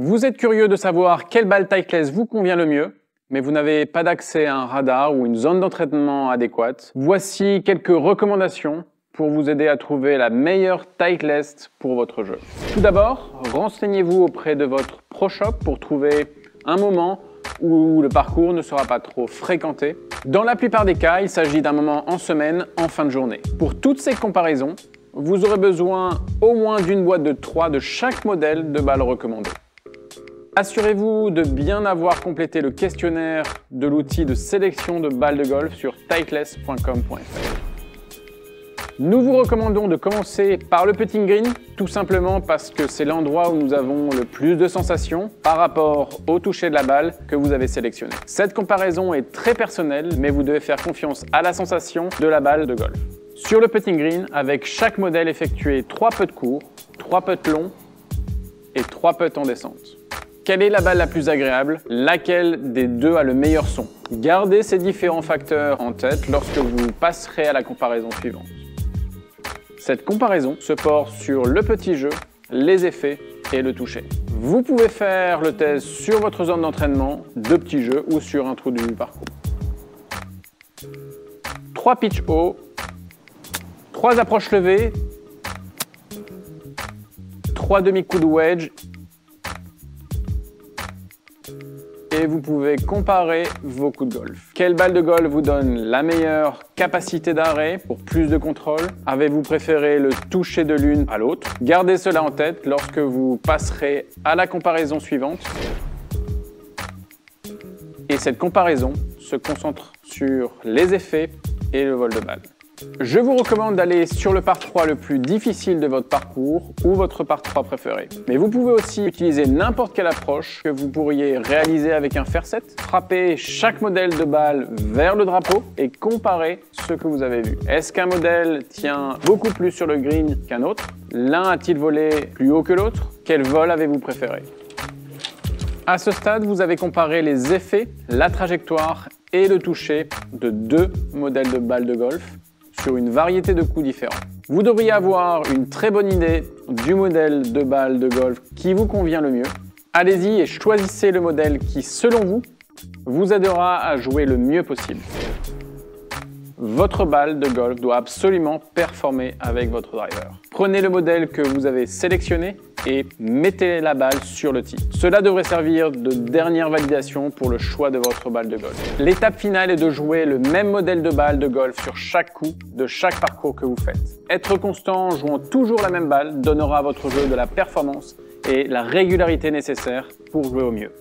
Vous êtes curieux de savoir quelle balle Titleist vous convient le mieux, mais vous n'avez pas d'accès à un radar ou une zone d'entraînement adéquate. Voici quelques recommandations pour vous aider à trouver la meilleure Titleist pour votre jeu. Tout d'abord, renseignez-vous auprès de votre Pro Shop pour trouver un moment où le parcours ne sera pas trop fréquenté. Dans la plupart des cas, il s'agit d'un moment en semaine, en fin de journée. Pour toutes ces comparaisons, vous aurez besoin au moins d'une boîte de 3 de chaque modèle de balle recommandée. Assurez-vous de bien avoir complété le questionnaire de l'outil de sélection de balles de golf sur titleist.com.fr. Nous vous recommandons de commencer par le putting green, tout simplement parce que c'est l'endroit où nous avons le plus de sensations par rapport au toucher de la balle que vous avez sélectionné. Cette comparaison est très personnelle, mais vous devez faire confiance à la sensation de la balle de golf. Sur le putting green, avec chaque modèle, effectuez 3 putts courts, 3 putts longs et 3 putts en descente. Quelle est la balle la plus agréable? Laquelle des deux a le meilleur son? Gardez ces différents facteurs en tête lorsque vous passerez à la comparaison suivante. Cette comparaison se porte sur le petit jeu, les effets et le toucher. Vous pouvez faire le test sur votre zone d'entraînement de petit jeu ou sur un trou du parcours. 3 pitch hauts, 3 approches levées, 3 demi-coups de wedge. Et vous pouvez comparer vos coups de golf. Quelle balle de golf vous donne la meilleure capacité d'arrêt pour plus de contrôle? Avez-vous préféré le toucher de l'une à l'autre? Gardez cela en tête lorsque vous passerez à la comparaison suivante. Et cette comparaison se concentre sur les effets et le vol de balle. Je vous recommande d'aller sur le par 3 le plus difficile de votre parcours ou votre par 3 préféré. Mais vous pouvez aussi utiliser n'importe quelle approche que vous pourriez réaliser avec un fair set. Frappez chaque modèle de balle vers le drapeau et comparez ce que vous avez vu. Est-ce qu'un modèle tient beaucoup plus sur le green qu'un autre? L'un a-t-il volé plus haut que l'autre? Quel vol avez-vous préféré? À ce stade, vous avez comparé les effets, la trajectoire et le toucher de 2 modèles de balles de golf sur une variété de coups différents. Vous devriez avoir une très bonne idée du modèle de balle de golf qui vous convient le mieux. Allez-y et choisissez le modèle qui, selon vous, vous aidera à jouer le mieux possible. Votre balle de golf doit absolument performer avec votre driver. Prenez le modèle que vous avez sélectionné et mettez la balle sur le tee. Cela devrait servir de dernière validation pour le choix de votre balle de golf. L'étape finale est de jouer le même modèle de balle de golf sur chaque coup de chaque parcours que vous faites. Être constant en jouant toujours la même balle donnera à votre jeu de la performance et la régularité nécessaire pour jouer au mieux.